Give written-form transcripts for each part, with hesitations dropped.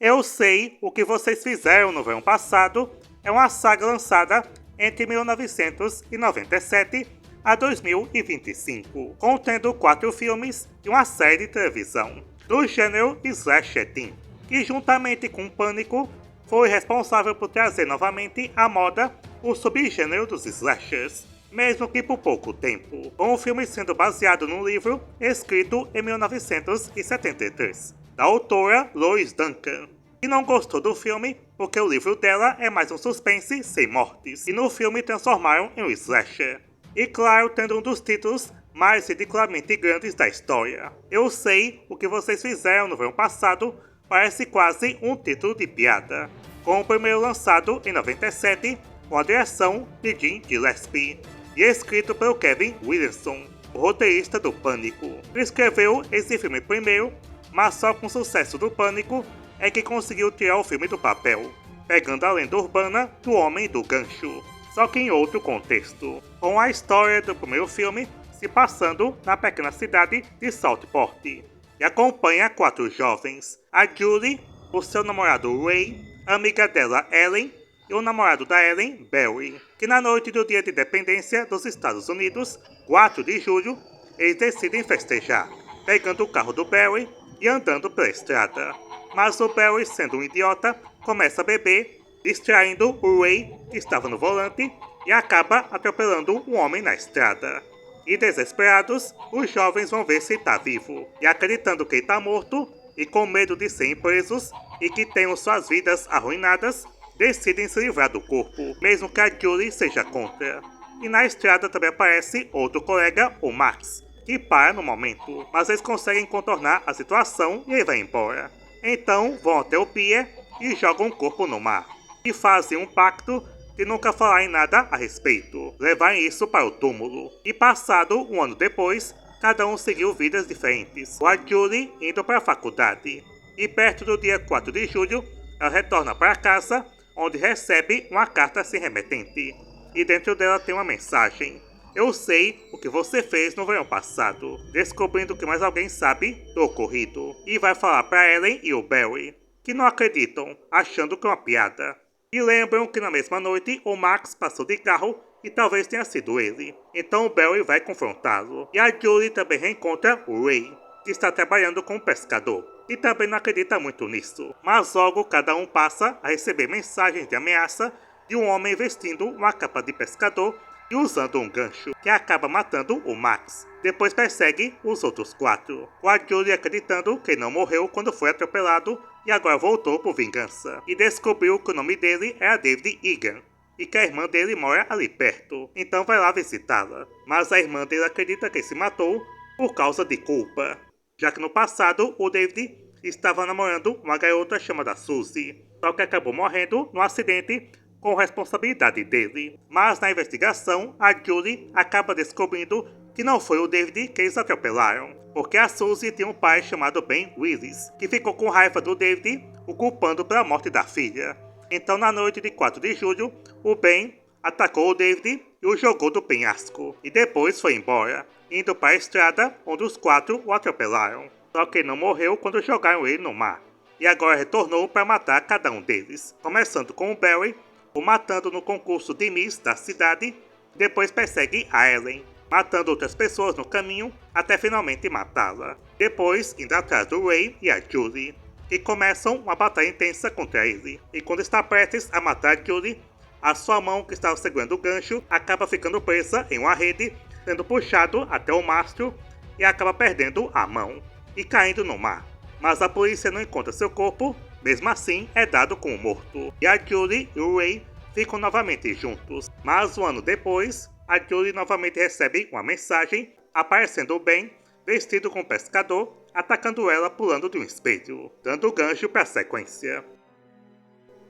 Eu Sei o que Vocês Fizeram no Verão Passado é uma saga lançada entre 1997 a 2025, contendo 4 filmes e uma série de televisão, do gênero slasher teen, que juntamente com Pânico foi responsável por trazer novamente à moda o subgênero dos slashers, mesmo que por pouco tempo, com o filme sendo baseado num livro escrito em 1973, da autora Lois Duncan, que não gostou do filme porque o livro dela é mais um suspense sem mortes, e no filme transformaram em um slasher. E claro, tendo um dos títulos mais ridiculamente grandes da história. Eu Sei o que Vocês Fizeram no Verão Passado parece quase um título de piada, com o primeiro lançado em 97, com a direção de Jim Gillespie, e escrito pelo Kevin Williamson, o roteirista do Pânico. Ele escreveu esse filme primeiro, mas só com o sucesso do Pânico é que conseguiu tirar o filme do papel, pegando a lenda urbana do Homem do Gancho, só que em outro contexto, com a história do primeiro filme se passando na pequena cidade de Southport, e acompanha 4 jovens, a Julie, o seu namorado Ray, a amiga dela Ellen e o namorado da Ellen, Barry, que na noite do dia de independência dos Estados Unidos, 4 de julho, eles decidem festejar, pegando o carro do Barry e andando pela estrada. Mas o Barry, sendo um idiota, começa a beber, distraindo o Ray, que estava no volante, e acaba atropelando um homem na estrada. E desesperados, os jovens vão ver se está vivo, e acreditando que está morto, e com medo de serem presos, e que tenham suas vidas arruinadas, decidem se livrar do corpo, mesmo que a Julie seja contra. E na estrada também aparece outro colega, o Max, que para no momento, mas eles conseguem contornar a situação e ele vai embora. Então vão até o pier e jogam o corpo no mar, e fazem um pacto de nunca falar em nada a respeito, levarem isso para o túmulo. E passado um ano depois, cada um seguiu vidas diferentes, com a Julie indo para a faculdade. E perto do dia 4 de julho, ela retorna para casa, onde recebe uma carta sem remetente. E dentro dela tem uma mensagem: eu sei o que você fez no verão passado, descobrindo que mais alguém sabe do ocorrido. E vai falar para Ellen e o Barry, que não acreditam, achando que é uma piada. E lembram que na mesma noite o Max passou de carro e talvez tenha sido ele. Então o Barry vai confrontá-lo. E a Julie também reencontra o Ray, que está trabalhando com um pescador, e também não acredita muito nisso. Mas logo cada um passa a receber mensagens de ameaça de um homem vestindo uma capa de pescador e usando um gancho, que acaba matando o Max. Depois persegue os outros 4, com a Julie acreditando que não morreu quando foi atropelado e agora voltou por vingança. E descobriu que o nome dele era David Egan, e que a irmã dele mora ali perto, então vai lá visitá-la. Mas a irmã dele acredita que se matou por causa de culpa, já que no passado o David estava namorando uma garota chamada Suzy, só que acabou morrendo num acidente com responsabilidade dele. Mas na investigação, a Julie acaba descobrindo que não foi o David que eles atropelaram, porque a Suzy tinha um pai chamado Ben Willis, que ficou com raiva do David, o culpando pela morte da filha. Então na noite de 4 de julho, o Ben atacou o David e o jogou do penhasco, e depois foi embora, indo para a estrada onde os 4 o atropelaram. Só que não morreu quando jogaram ele no mar, e agora retornou para matar cada um deles, começando com o Barry, o matando no concurso de Miss da cidade, depois persegue a Ellen, matando outras pessoas no caminho até finalmente matá-la. Depois indo atrás do Ray e a Julie, que começam uma batalha intensa contra ele. E quando está prestes a matar a Julie, a sua mão que estava segurando o gancho acaba ficando presa em uma rede, sendo puxado até o mastro e acaba perdendo a mão e caindo no mar. Mas a polícia não encontra seu corpo, mesmo assim é dado como morto. E a Julie e o Ray ficam novamente juntos. Mas um ano depois, a Julie novamente recebe uma mensagem, aparecendo o Ben, vestido como pescador, atacando ela pulando de um espelho, dando gancho para a sequência.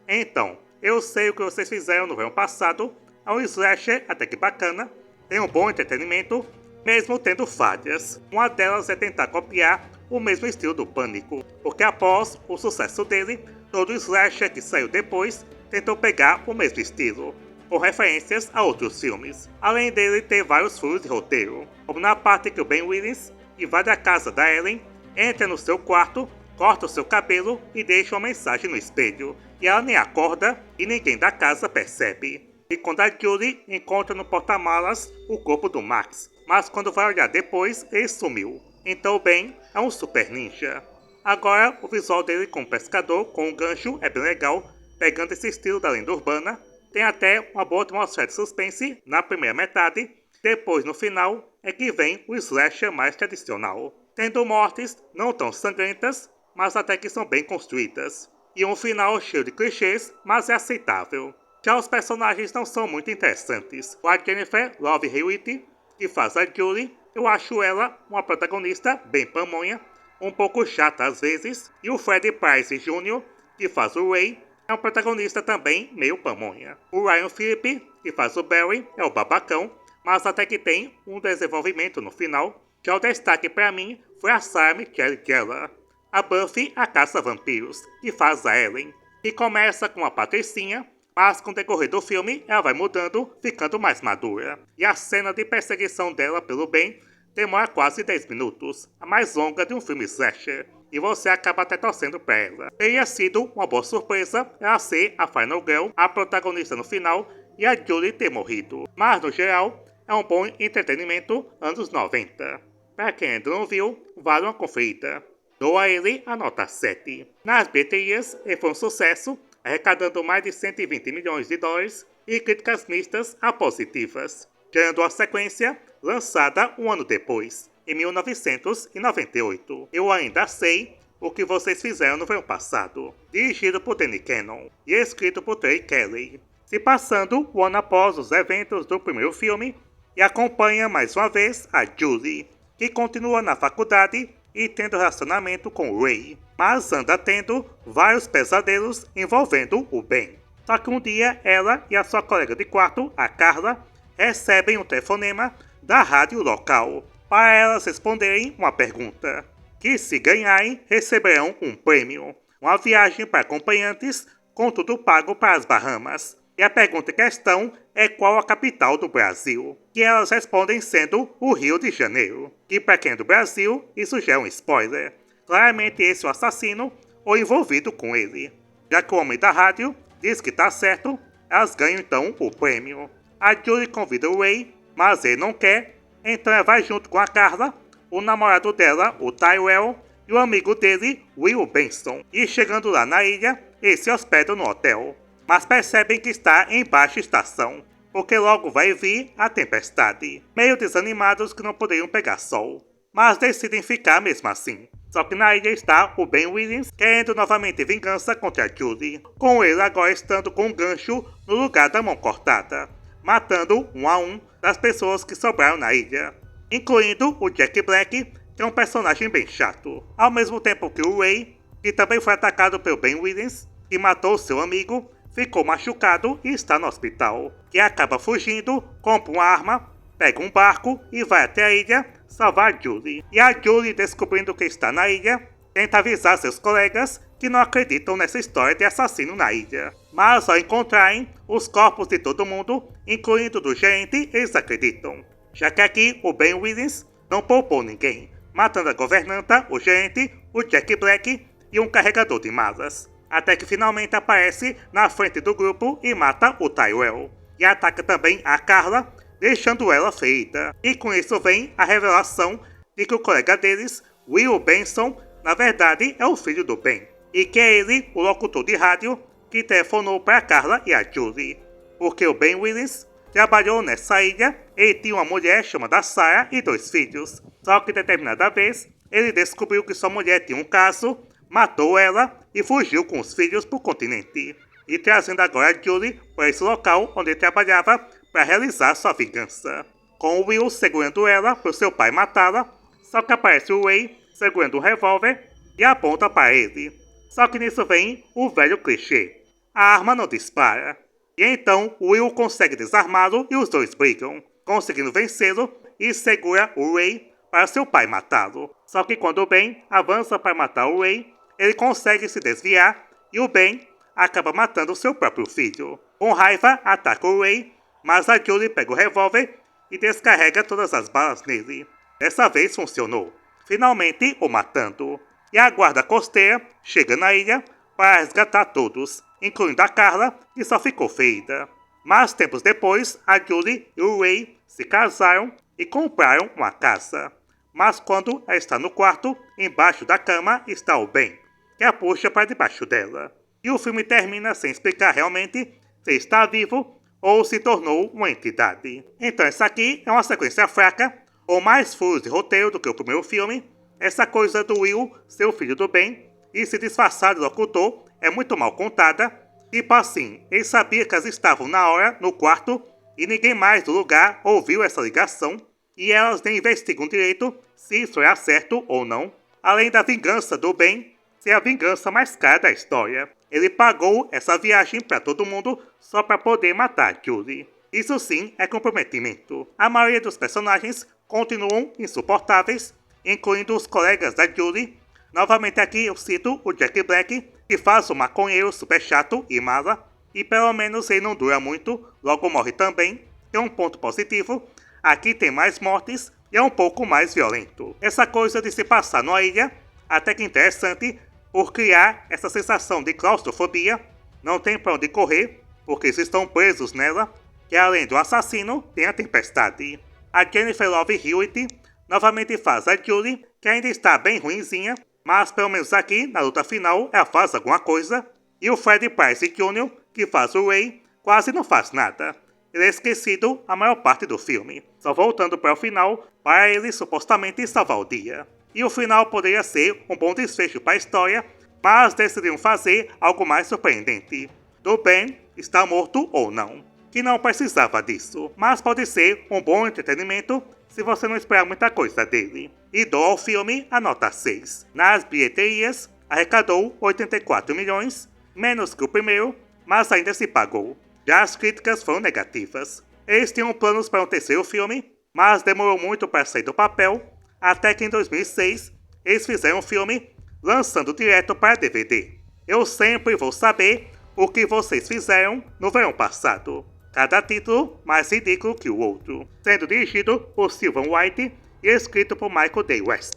Então, Eu Sei o que Vocês Fizeram no Verão Passado é um slasher até que bacana, tem um bom entretenimento, mesmo tendo falhas. Uma delas é tentar copiar o mesmo estilo do Pânico, porque após o sucesso dele, todo slasher que saiu depois tentou pegar o mesmo estilo, com referências a outros filmes, além dele ter vários furos de roteiro, como na parte que o Ben Willis invade a casa da Ellen, entra no seu quarto, corta o seu cabelo e deixa uma mensagem no espelho. E ela nem acorda e ninguém da casa percebe. E quando a Julie encontra no porta-malas o corpo do Max, mas quando vai olhar depois, ele sumiu. Então o Ben é um super ninja. Agora o visual dele como pescador com um gancho é bem legal, pegando esse estilo da lenda urbana. Tem até uma boa atmosfera de suspense na primeira metade, depois no final é que vem o slasher mais tradicional, tendo mortes não tão sangrentas, mas até que são bem construídas, e um final cheio de clichês, mas é aceitável. Já os personagens não são muito interessantes. A Jennifer Love Hewitt, que faz a Julie, eu acho ela uma protagonista bem pamonha, um pouco chata às vezes, e o Freddie Prinze Jr., que faz o Ray, é um protagonista também meio pamonha. O Ryan Phillippe, que faz o Barry, é o babacão, mas até que tem um desenvolvimento no final. Já o destaque pra mim foi a Sarah Michelle Gellar, a Buffy a Caça-Vampiros, que faz a Ellen, que começa com uma patricinha, mas com o decorrer do filme ela vai mudando, ficando mais madura. E a cena de perseguição dela pelo Ben demora quase 10 minutos, a mais longa de um filme slasher, e você acaba até torcendo pra ela. Teria sido uma boa surpresa ela ser a Final Girl, a protagonista no final, e a Julie ter morrido. Mas no geral, é um bom entretenimento anos 90. Pra quem ainda não viu, vale uma conferida. Dou a ele a nota 7. Nas bilheterias, ele foi um sucesso, arrecadando mais de 120 milhões de dólares e críticas mistas a positivas, gerando a sequência lançada um ano depois, em 1998. Eu Ainda Sei O Que Vocês Fizeram no Verão Passado, dirigido por Danny Cannon e escrito por Trey Kelly, se passando o ano após os eventos do primeiro filme, e acompanha mais uma vez a Julie, que continua na faculdade e tendo relacionamento com o Ray, mas anda tendo vários pesadelos envolvendo o Ben. Só que um dia ela e a sua colega de quarto, a Carla, recebem um telefonema da rádio local para elas responderem uma pergunta, que se ganharem receberão um prêmio, uma viagem para acompanhantes com tudo pago para as Bahamas. E a pergunta em questão é qual a capital do Brasil, que elas respondem sendo o Rio de Janeiro, que para quem é do Brasil isso já é um spoiler, claramente esse é o assassino ou envolvido com ele. Já que o homem da rádio diz que tá certo, elas ganham então o prêmio. A Julie convida o Ray, mas ele não quer, então ela vai junto com a Carla, o namorado dela, o Tyrell, e o amigo dele, Will Benson. E chegando lá na ilha, eles se hospedam no hotel, mas percebem que está em baixa estação, porque logo vai vir a tempestade. Meio desanimados que não poderiam pegar sol, mas decidem ficar mesmo assim. Só que na ilha está o Ben Williams querendo novamente vingança contra a Julie, com ele agora estando com um gancho no lugar da mão cortada, matando um a um das pessoas que sobraram na ilha, incluindo o Jack Black, que é um personagem bem chato. Ao mesmo tempo que o Ray, que também foi atacado pelo Ben Williams, que matou seu amigo, ficou machucado e está no hospital, que acaba fugindo, compra uma arma, pega um barco e vai até a ilha salvar a Julie. E a Julie, descobrindo que está na ilha, tenta avisar seus colegas que não acreditam nessa história de assassino na ilha. Mas ao encontrarem os corpos de todo mundo, incluindo do gerente, eles acreditam. Já que aqui o Ben Williams não poupou ninguém, matando a governanta, o gerente, o Jack Black e um carregador de malas. Até que finalmente aparece na frente do grupo e mata o Tyrell. E ataca também a Carla, deixando ela ferida. E com isso vem a revelação de que o colega deles, Will Benson, na verdade é o filho do Ben. E que é ele, o locutor de rádio, que telefonou para Carla e a Julie. Porque o Ben Williams trabalhou nessa ilha, ele tinha uma mulher chamada Sarah e 2 filhos. Só que determinada vez, ele descobriu que sua mulher tinha um caso, matou ela e fugiu com os filhos para o continente, e trazendo agora a Julie para esse local onde ele trabalhava para realizar sua vingança, com o Will segurando ela para o seu pai matá-la. Só que aparece o Ray segurando um revólver e aponta para ele. Só que nisso vem o velho clichê, a arma não dispara, e então o Will consegue desarmá-lo e os dois brigam, conseguindo vencê-lo e segura o Ray para seu pai matá-lo. Só que quando o Ben avança para matar o Ray, ele consegue se desviar e o Ben acaba matando seu próprio filho. Com raiva, ataca o Ray, mas a Julie pega o revólver e descarrega todas as balas nele. Dessa vez funcionou, finalmente o matando. e a guarda costeira chega na ilha para resgatar todos, incluindo a Carla, que só ficou ferida. Mas tempos depois, a Julie e o Ray se casaram e compraram uma casa. Mas quando ela está no quarto, embaixo da cama está o Ben, que a puxa para debaixo dela. E o filme termina sem explicar realmente se está vivo ou se tornou uma entidade. Então essa aqui é uma sequência fraca, ou mais furos de roteiro do que o primeiro filme. Essa coisa do Will ser o filho do Ben e se disfarçar de locutor é muito mal contada. Tipo assim, ele sabia que elas estavam na hora no quarto e ninguém mais do lugar ouviu essa ligação e elas nem investigam direito se isso é certo ou não. Além da vingança do Ben ser a vingança mais cara da história. Ele pagou essa viagem para todo mundo só para poder matar Julie. Isso sim é comprometimento. A maioria dos personagens continuam insuportáveis, incluindo os colegas da Julie. Novamente aqui eu cito o Jack Black, que faz o maconheiro super chato e mala, e pelo menos ele não dura muito, logo morre também. Tem um ponto positivo, aqui tem mais mortes e é um pouco mais violento. Essa coisa de se passar numa ilha, até que interessante, por criar essa sensação de claustrofobia, não tem pra onde correr, porque eles estão presos nela, que além do assassino, tem a tempestade. A Jennifer Love Hewitt novamente faz a Julie, que ainda está bem ruinzinha, mas pelo menos aqui, na luta final, ela faz alguma coisa. E o Freddie Prinze Jr., que faz o Ray, quase não faz nada. Ele é esquecido a maior parte do filme, só voltando para o final para ele supostamente salvar o dia. E o final poderia ser um bom desfecho para a história, mas decidiram fazer algo mais surpreendente. Do Ben está morto ou não, que não precisava disso, mas pode ser um bom entretenimento se você não esperar muita coisa dele. E dou ao filme a nota 6. Nas bilheterias, arrecadou 84 milhões, menos que o primeiro, mas ainda se pagou. Já as críticas foram negativas. Eles tinham planos para um terceiro filme, mas demorou muito para sair do papel, até que em 2006 eles fizeram um filme, lançando direto para DVD. Eu sempre vou saber o que vocês fizeram no verão passado. Cada título mais ridículo que o outro, sendo dirigido por Sylvan White e escrito por Michael Day West.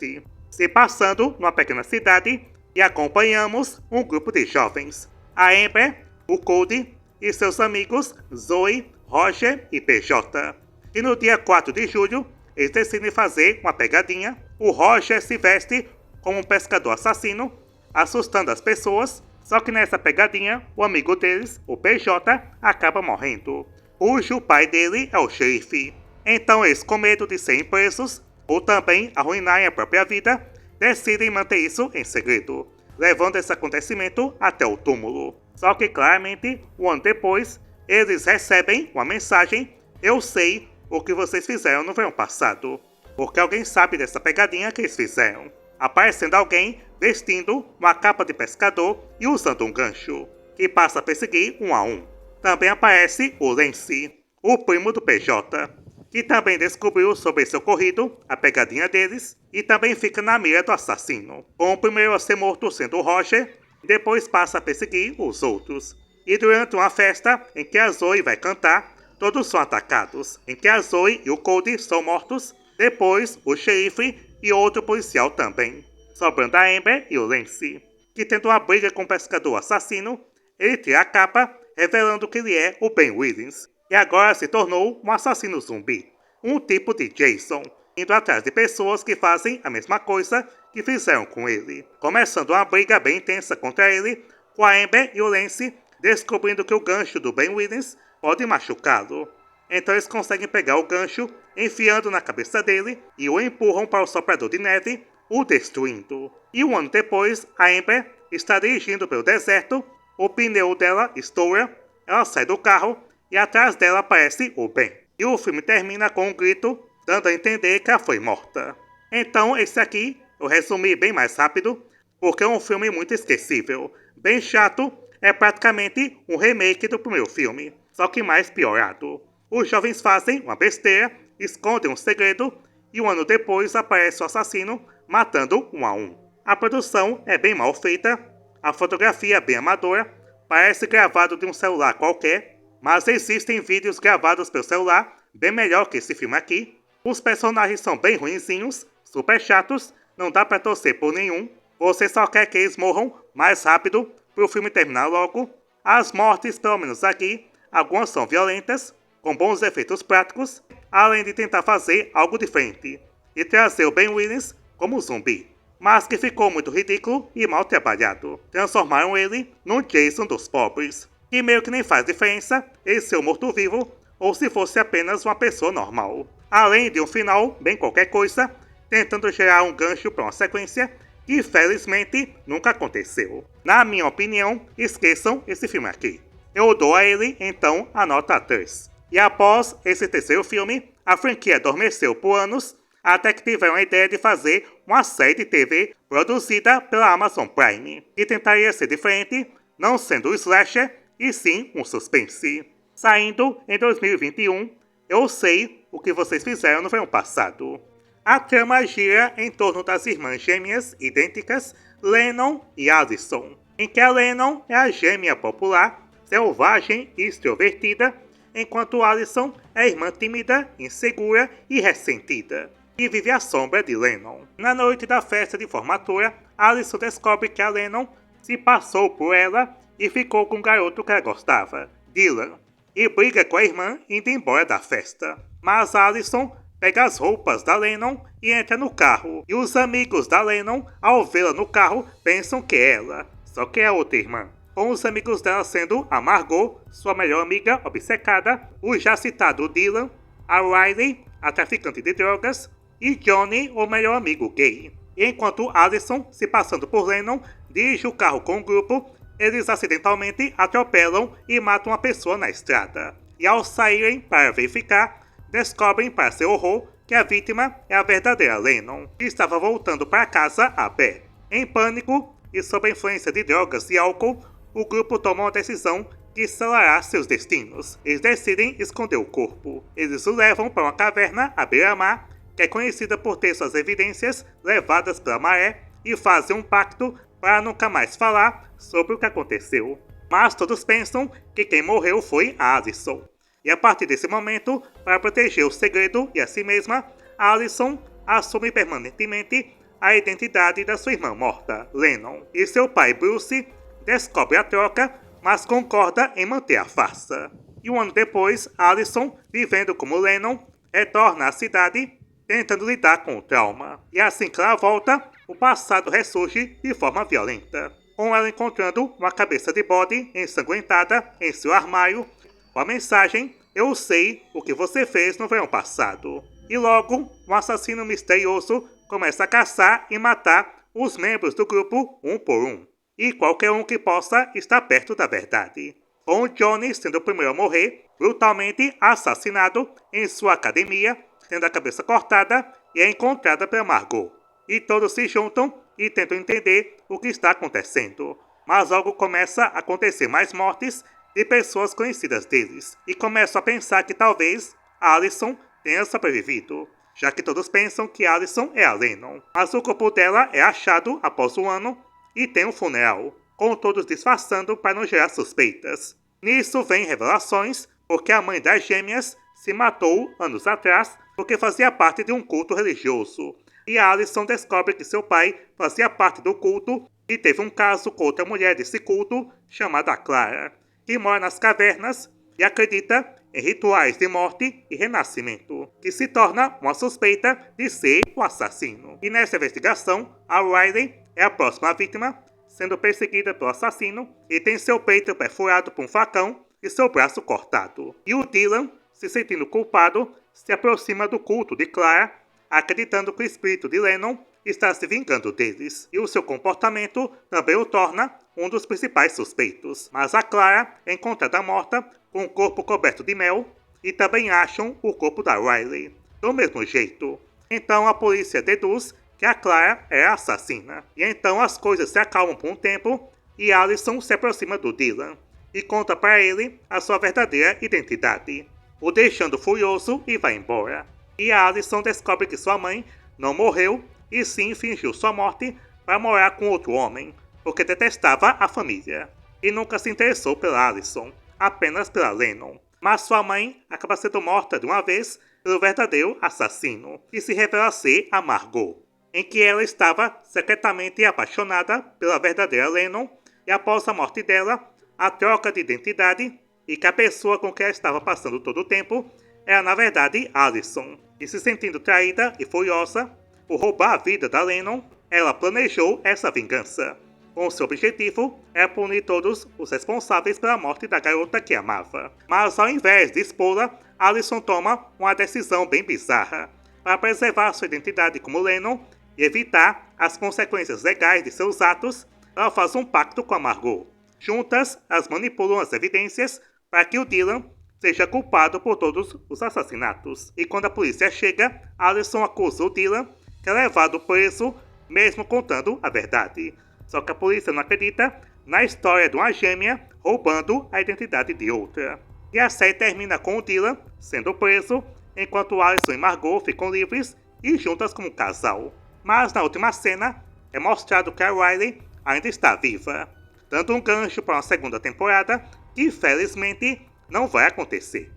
Se passando numa pequena cidade e acompanhamos um grupo de jovens, a Amber, o Cody e seus amigos Zoe, Roger e PJ. E no dia 4 de julho, eles decidem fazer uma pegadinha. O Roger se veste como um pescador assassino, assustando as pessoas. Só que nessa pegadinha, o amigo deles, o PJ, acaba morrendo, cujo pai dele é o xerife. Então eles, com medo de serem presos, ou também arruinarem a própria vida, decidem manter isso em segredo, levando esse acontecimento até o túmulo. Só que claramente, um ano depois, eles recebem uma mensagem: eu sei o que vocês fizeram no verão passado, porque alguém sabe dessa pegadinha que eles fizeram. Aparecendo alguém vestindo uma capa de pescador e usando um gancho, que passa a perseguir um a um. Também aparece o Lance, o primo do PJ, que também descobriu sobre esse ocorrido, a pegadinha deles, e também fica na mira do assassino, com o primeiro a ser morto sendo o Roger, e depois passa a perseguir os outros. E durante uma festa em que a Zoe vai cantar, todos são atacados, em que a Zoe e o Cody são mortos, depois o xerife e outro policial também, sobrando a Amber e o Lance, que tendo uma briga com o pescador assassino, ele tira a capa, revelando que ele é o Ben Williams, e agora se tornou um assassino zumbi, um tipo de Jason, indo atrás de pessoas que fazem a mesma coisa que fizeram com ele, começando uma briga bem intensa contra ele, com a Amber e o Lance descobrindo que o gancho do Ben Williams pode machucá-lo. Então eles conseguem pegar o gancho, enfiando na cabeça dele e o empurram para o soprador de neve, o destruindo. E um ano depois, a Amber está dirigindo pelo deserto, o pneu dela estoura, ela sai do carro e atrás dela aparece o Ben. E o filme termina com um grito, dando a entender que ela foi morta. Então esse aqui eu resumi bem mais rápido, porque é um filme muito esquecível, bem chato, é praticamente um remake do primeiro filme, só que mais piorado. Os jovens fazem uma besteira, escondem um segredo e um ano depois aparece o assassino matando um a um. A produção é bem mal feita, a fotografia é bem amadora, parece gravado de um celular qualquer, mas existem vídeos gravados pelo celular bem melhor que esse filme aqui. Os personagens são bem ruinzinhos, super chatos, não dá pra torcer por nenhum. Você só quer que eles morram mais rápido para o filme terminar logo? As mortes, pelo menos aqui, algumas são violentas, com bons efeitos práticos, além de tentar fazer algo diferente e trazer o Ben Willis como zumbi, mas que ficou muito ridículo e mal trabalhado. Transformaram ele num Jason dos pobres, que meio que nem faz diferença ele ser um morto-vivo ou se fosse apenas uma pessoa normal. Além de um final bem qualquer coisa, tentando gerar um gancho para uma sequência que felizmente nunca aconteceu. Na minha opinião, esqueçam esse filme aqui. Eu dou a ele, então, a nota 3. E após esse terceiro filme, a franquia adormeceu por anos, até que tiveram a ideia de fazer uma série de TV produzida pela Amazon Prime, que tentaria ser diferente, não sendo um slasher, e sim um suspense. Saindo em 2021, Eu Sei o que Vocês Fizeram no Verão Passado. A trama gira em torno das irmãs gêmeas idênticas Lennon e Allison, em que a Lennon é a gêmea popular, selvagem e extrovertida, enquanto Allison é a irmã tímida, insegura e ressentida, e vive à sombra de Lennon. Na noite da festa de formatura, Allison descobre que a Lennon se passou por ela e ficou com o garoto que ela gostava, Dylan, e briga com a irmã indo embora da festa. Mas Allison pega as roupas da Lennon e entra no carro, e os amigos da Lennon, ao vê-la no carro, pensam que é ela, só que é outra irmã. Com os amigos dela sendo a Margot, sua melhor amiga obcecada, o já citado Dylan, a Riley, a traficante de drogas, e Johnny, o melhor amigo gay. E enquanto Allison, se passando por Lennon, dirige o carro com o grupo, eles acidentalmente atropelam e matam uma pessoa na estrada. E ao saírem para verificar, descobrem para seu horror que a vítima é a verdadeira Lennon, que estava voltando para casa a pé. Em pânico e sob a influência de drogas e álcool, o grupo toma uma decisão que selará seus destinos. Eles decidem esconder o corpo. Eles o levam para uma caverna à beira-mar, que é conhecida por ter suas evidências levadas pela maré, e fazem um pacto para nunca mais falar sobre o que aconteceu. Mas todos pensam que quem morreu foi a Allison. E a partir desse momento, para proteger o segredo e a si mesma, Allison assume permanentemente a identidade da sua irmã morta, Lennon. E seu pai, Bruce, descobre a troca, mas concorda em manter a farsa. E um ano depois, Allison, vivendo como Lennon, retorna à cidade, tentando lidar com o trauma. E assim que ela volta, o passado ressurge de forma violenta, com ela encontrando uma cabeça de bode ensanguentada em seu armário, com a mensagem: "Eu sei o que você fez no verão passado." E logo, um assassino misterioso começa a caçar e matar os membros do grupo um por um, e qualquer um que possa estar perto da verdade. Com Johnny sendo o primeiro a morrer, brutalmente assassinado em sua academia, tendo a cabeça cortada e é encontrada pela Margot. E todos se juntam e tentam entender o que está acontecendo. Mas logo começa a acontecer mais mortes de pessoas conhecidas deles, e começam a pensar que talvez Allison tenha sobrevivido, já que todos pensam que Allison é a Lennon. Mas o corpo dela é achado após um ano e tem um funeral, com todos disfarçando para não gerar suspeitas. Nisso vem revelações, porque a mãe das gêmeas se matou anos atrás porque fazia parte de um culto religioso, e a Allison descobre que seu pai fazia parte do culto e teve um caso com outra mulher desse culto chamada Clara, que mora nas cavernas e acredita em rituais de morte e renascimento, que se torna uma suspeita de ser o assassino. E nessa investigação, a Riley é a próxima vítima, sendo perseguida pelo assassino e tem seu peito perfurado por um facão e seu braço cortado. E o Dylan, se sentindo culpado, se aproxima do culto de Clara, acreditando que o espírito de Lennon está se vingando deles, e o seu comportamento também o torna um dos principais suspeitos. Mas a Clara é encontrada morta com o corpo coberto de mel, e também acham o corpo da Riley, do mesmo jeito. Então a polícia deduz que a Clara é a assassina. E então as coisas se acalmam por um tempo, e Allison se aproxima do Dylan e conta para ele a sua verdadeira identidade, o deixando furioso e vai embora. E a Allison descobre que sua mãe não morreu e sim fingiu sua morte para morar com outro homem, porque detestava a família, e nunca se interessou pela Allison, apenas pela Lennon. Mas sua mãe acaba sendo morta de uma vez pelo verdadeiro assassino, que se revela ser a Margot. em que ela estava secretamente apaixonada pela verdadeira Lennon e após a morte dela, a troca de identidade e que a pessoa com quem ela estava passando todo o tempo era na verdade Allison. E se sentindo traída e furiosa por roubar a vida da Lennon, ela planejou essa vingança. Com seu objetivo era punir todos os responsáveis pela morte da garota que amava. Mas ao invés de expô-la, Allison toma uma decisão bem bizarra. Para preservar sua identidade como Lennon e evitar as consequências legais de seus atos, ela faz um pacto com a Margot. Juntas, elas manipulam as evidências para que o Dylan seja culpado por todos os assassinatos. E quando a polícia chega, Allison acusa o Dylan que é levado preso mesmo contando a verdade. Só que a polícia não acredita na história de uma gêmea roubando a identidade de outra. E a série termina com o Dylan sendo preso, enquanto Allison e Margot ficam livres e juntas como casal. Mas na última cena é mostrado que a Riley ainda está viva, dando um gancho para uma segunda temporada que infelizmente não vai acontecer.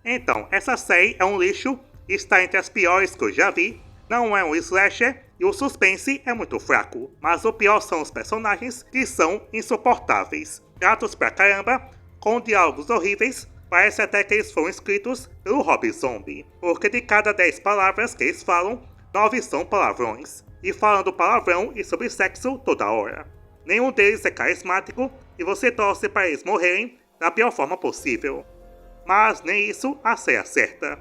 Então, essa série é um lixo e está entre as piores que eu já vi. Não é um slasher e o suspense é muito fraco, mas o pior são os personagens que são insuportáveis, chatos pra caramba, com diálogos horríveis. Parece até que eles foram escritos pelo Rob Zombie, porque de cada 10 palavras que eles falam, 9 são palavrões, e falando palavrão e sobre sexo toda hora. Nenhum deles é carismático e você torce para eles morrerem da pior forma possível. Mas nem isso a série acerta,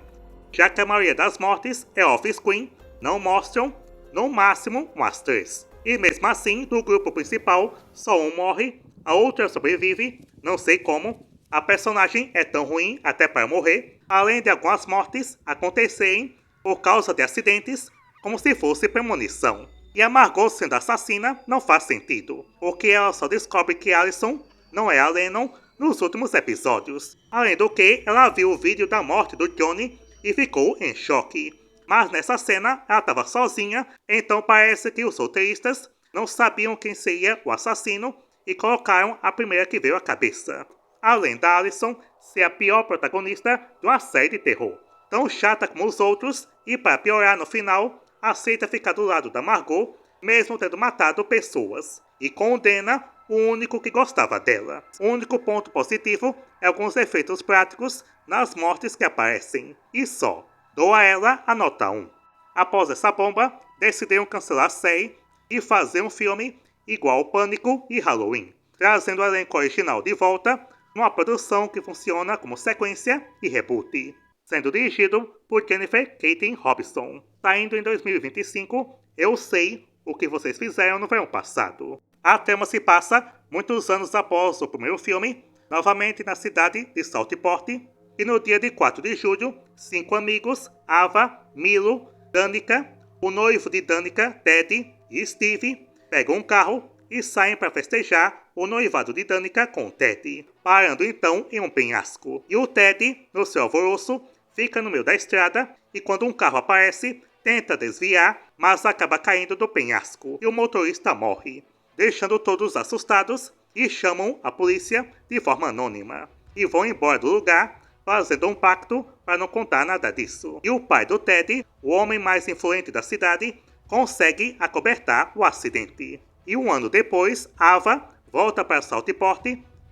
já que a maioria das mortes é off-screen, não mostram, no máximo umas 3. E mesmo assim, do grupo principal, só um morre, a outra sobrevive, não sei como. A personagem é tão ruim até para morrer, além de algumas mortes acontecerem por causa de acidentes, como se fosse premonição. E a Margot sendo assassina não faz sentido, porque ela só descobre que Allison não é a Lennon nos últimos episódios. Além do que, ela viu o vídeo da morte do Johnny e ficou em choque. Mas nessa cena, ela estava sozinha, então parece que os roteiristas não sabiam quem seria o assassino e colocaram a primeira que veio à cabeça. Além da Allison ser a pior protagonista de uma série de terror, tão chata como os outros, e para piorar no final, aceita ficar do lado da Margot, mesmo tendo matado pessoas, e condena o único que gostava dela. O único ponto positivo é alguns efeitos práticos nas mortes que aparecem, e só. Dou a ela a nota 1. Após essa bomba, decidiram cancelar a série e fazer um filme igual ao Pânico e Halloween, trazendo o elenco original de volta, numa produção que funciona como sequência e reboot, sendo dirigido por Jennifer Kaytin Robson. Saindo em 2025, Eu Sei o que Vocês Fizeram no Verão Passado. A trama se passa muitos anos após o primeiro filme, novamente na cidade de Southport, e no dia de 4 de julho, 5 amigos, Ava, Milo, Danica, o noivo de Danica, Ted e Steve, pegam um carro e saem para festejar o noivado de Danica com Ted, parando então em um penhasco. E o Ted, no seu alvoroço, fica no meio da estrada e quando um carro aparece, tenta desviar, mas acaba caindo do penhasco e o motorista morre, deixando todos assustados e chamam a polícia de forma anônima. E vão embora do lugar, fazendo um pacto para não contar nada disso. E o pai do Ted, o homem mais influente da cidade, consegue acobertar o acidente. E um ano depois, Ava volta para Southport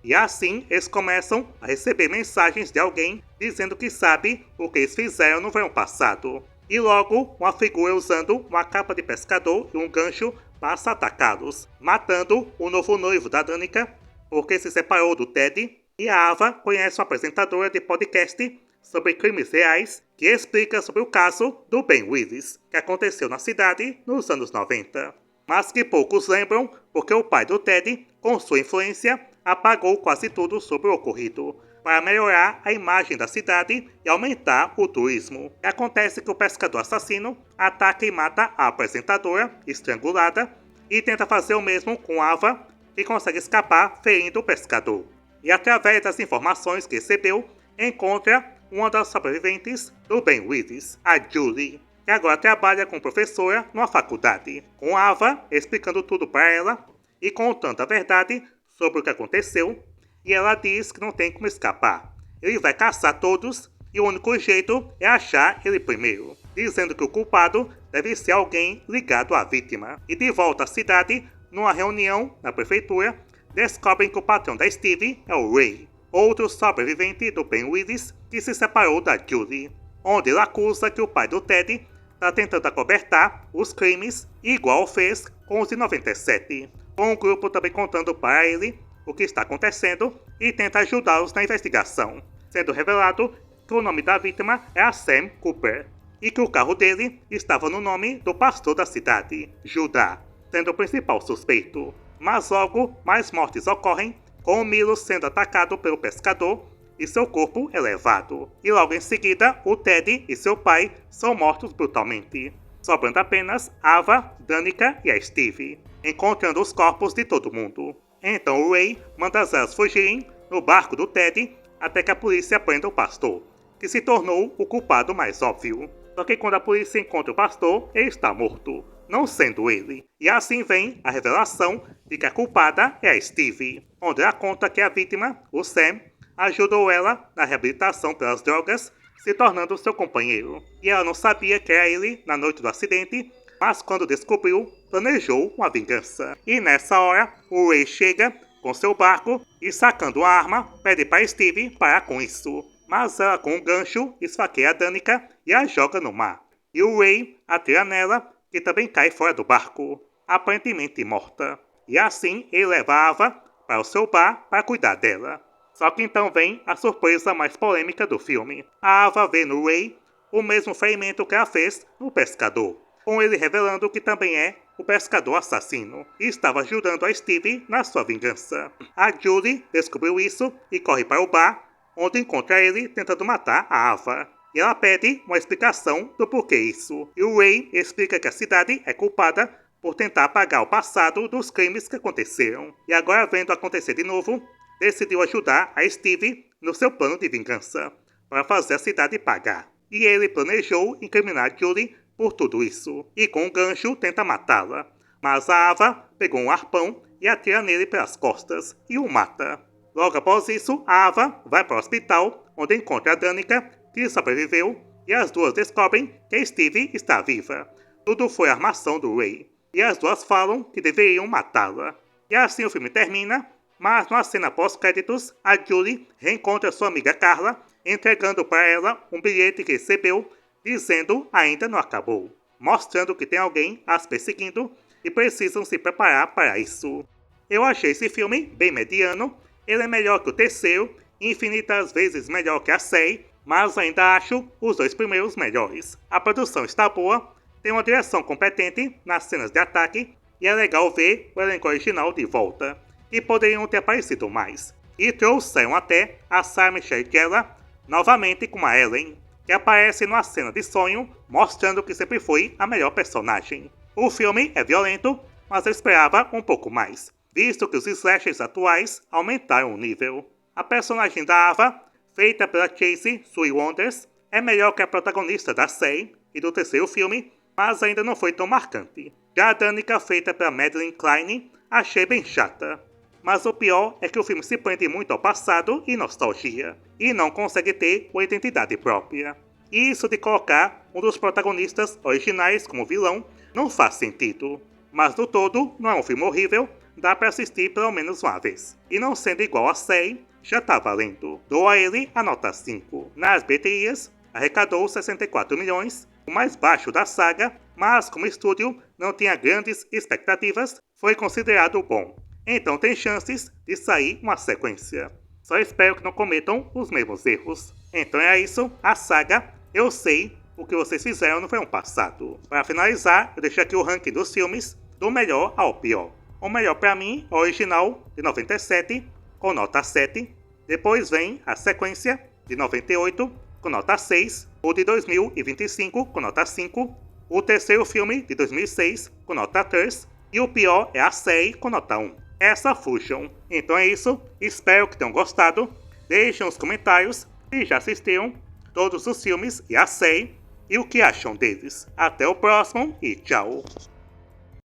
e assim eles começam a receber mensagens de alguém dizendo que sabe o que eles fizeram no verão passado. E logo, uma figura usando uma capa de pescador e um gancho passa a atacá-los, matando o novo noivo da Danica, porque se separou do Ted. E a Ava conhece uma apresentadora de podcast sobre crimes reais que explica sobre o caso do Ben Willis, que aconteceu na cidade nos anos 90. Mas que poucos lembram porque o pai do Ted, com sua influência, apagou quase tudo sobre o ocorrido, para melhorar a imagem da cidade e aumentar o turismo. E acontece que o pescador assassino ataca e mata a apresentadora, estrangulada, e tenta fazer o mesmo com Ava, que consegue escapar ferindo o pescador. E através das informações que recebeu, encontra uma das sobreviventes do Ben Willis, a Julie, que agora trabalha como professora numa faculdade, com Ava explicando tudo para ela e contando a verdade sobre o que aconteceu, e ela diz que não tem como escapar. Ele vai caçar todos e o único jeito é achar ele primeiro. dizendo que o culpado deve ser alguém ligado à vítima. E de volta à cidade, numa reunião na prefeitura, descobrem que o patrão da Steve é o Ray, outro sobrevivente do Ben Willis que se separou da Julie, onde ele acusa que o pai do Ted está tentando acobertar os crimes igual fez com os de 97, com o grupo também contando para ele o que está acontecendo e tenta ajudá-los na investigação, sendo revelado que o nome da vítima é a Sam Cooper e que o carro dele estava no nome do pastor da cidade, Judá, sendo o principal suspeito. Mas logo mais mortes ocorrem, com o Milo sendo atacado pelo pescador e seu corpo é levado. E logo em seguida, o Ted e seu pai são mortos brutalmente, sobrando apenas Ava, Danica e a Steve, encontrando os corpos de todo mundo. Então o Ray manda elas fugirem no barco do Ted até que a polícia prenda o pastor, que se tornou o culpado mais óbvio. Só que quando a polícia encontra o pastor, ele está morto, não sendo ele. E assim vem a revelação de que a culpada é a Steve, onde ela conta que a vítima, o Sam, ajudou ela na reabilitação pelas drogas, se tornando seu companheiro. E ela não sabia que era ele na noite do acidente, mas quando descobriu, planejou uma vingança. E nessa hora, o Ray chega com seu barco e, sacando a arma, pede para Steve parar com isso. Mas ela, com um gancho, esfaqueia a Danica e a joga no mar. E o Ray atira nela, que também cai fora do barco, aparentemente morta. E assim ele leva a Ava para o seu bar para cuidar dela. Só que então vem a surpresa mais polêmica do filme. A Ava vê no Ray o mesmo ferimento que ela fez no pescador, com ele revelando que também é o pescador assassino e estava ajudando a Steve na sua vingança. A Julie descobriu isso e corre para o bar, onde encontra ele tentando matar a Ava. E ela pede uma explicação do porquê isso. E o Ray explica que a cidade é culpada por tentar apagar o passado dos crimes que aconteceram. E agora, vendo acontecer de novo, decidiu ajudar a Steve no seu plano de vingança, para fazer a cidade pagar. E ele planejou incriminar Julie por tudo isso, e com um gancho tenta matá-la. Mas a Ava pegou um arpão e atira nele pelas costas, e o mata. Logo após isso, a Ava vai para o hospital, onde encontra a Danica, que sobreviveu, e as duas descobrem que a Steve está viva. Tudo foi armação do Ray, e as duas falam que deveriam matá-la. E assim o filme termina, mas numa cena pós-créditos, a Julie reencontra sua amiga Carla, entregando para ela um bilhete que recebeu, dizendo ainda não acabou, mostrando que tem alguém as perseguindo e precisam se preparar para isso. Eu achei esse filme bem mediano, ele é melhor que o terceiro, infinitas vezes melhor que a série, mas ainda acho os dois primeiros melhores. A produção está boa, tem uma direção competente nas cenas de ataque, e é legal ver o elenco original de volta, que poderiam ter aparecido mais. E trouxeram até a Sarah Michelle Gellar novamente com a Ellen, que aparece numa cena de sonho, mostrando que sempre foi a melhor personagem. O filme é violento, mas eu esperava um pouco mais, visto que os slashers atuais aumentaram o nível. A personagem da Ava, feita pela Chase Sue Wonders, é melhor que a protagonista da série e do terceiro filme, mas ainda não foi tão marcante. Já a Danica, feita pela Madeline Klein, achei bem chata. Mas o pior é que o filme se prende muito ao passado e nostalgia, e não consegue ter uma identidade própria. E isso de colocar um dos protagonistas originais como vilão não faz sentido. Mas no todo, não é um filme horrível, dá pra assistir pelo menos uma vez. E não sendo igual à série, já tá valendo. Dou a ele a nota 5. Nas bilheterias, arrecadou 64 milhões, o mais baixo da saga, mas como o estúdio não tinha grandes expectativas, foi considerado bom. Então tem chances de sair uma sequência. Só espero que não cometam os mesmos erros. Então é isso, a saga Eu Sei O Que Vocês Fizeram no Verão Passado. Para finalizar, eu deixo aqui o ranking dos filmes, do melhor ao pior. O melhor para mim é o original, de 97, com nota 7. Depois vem a sequência, de 98, com nota 6. O de 2025, com nota 5. O terceiro filme, de 2006, com nota 3. E o pior é a série, com nota 1. Essa fujam. Então é isso, espero que tenham gostado. Deixem nos comentários se já assistiram todos os filmes e a série e o que acham deles. Até o próximo e tchau!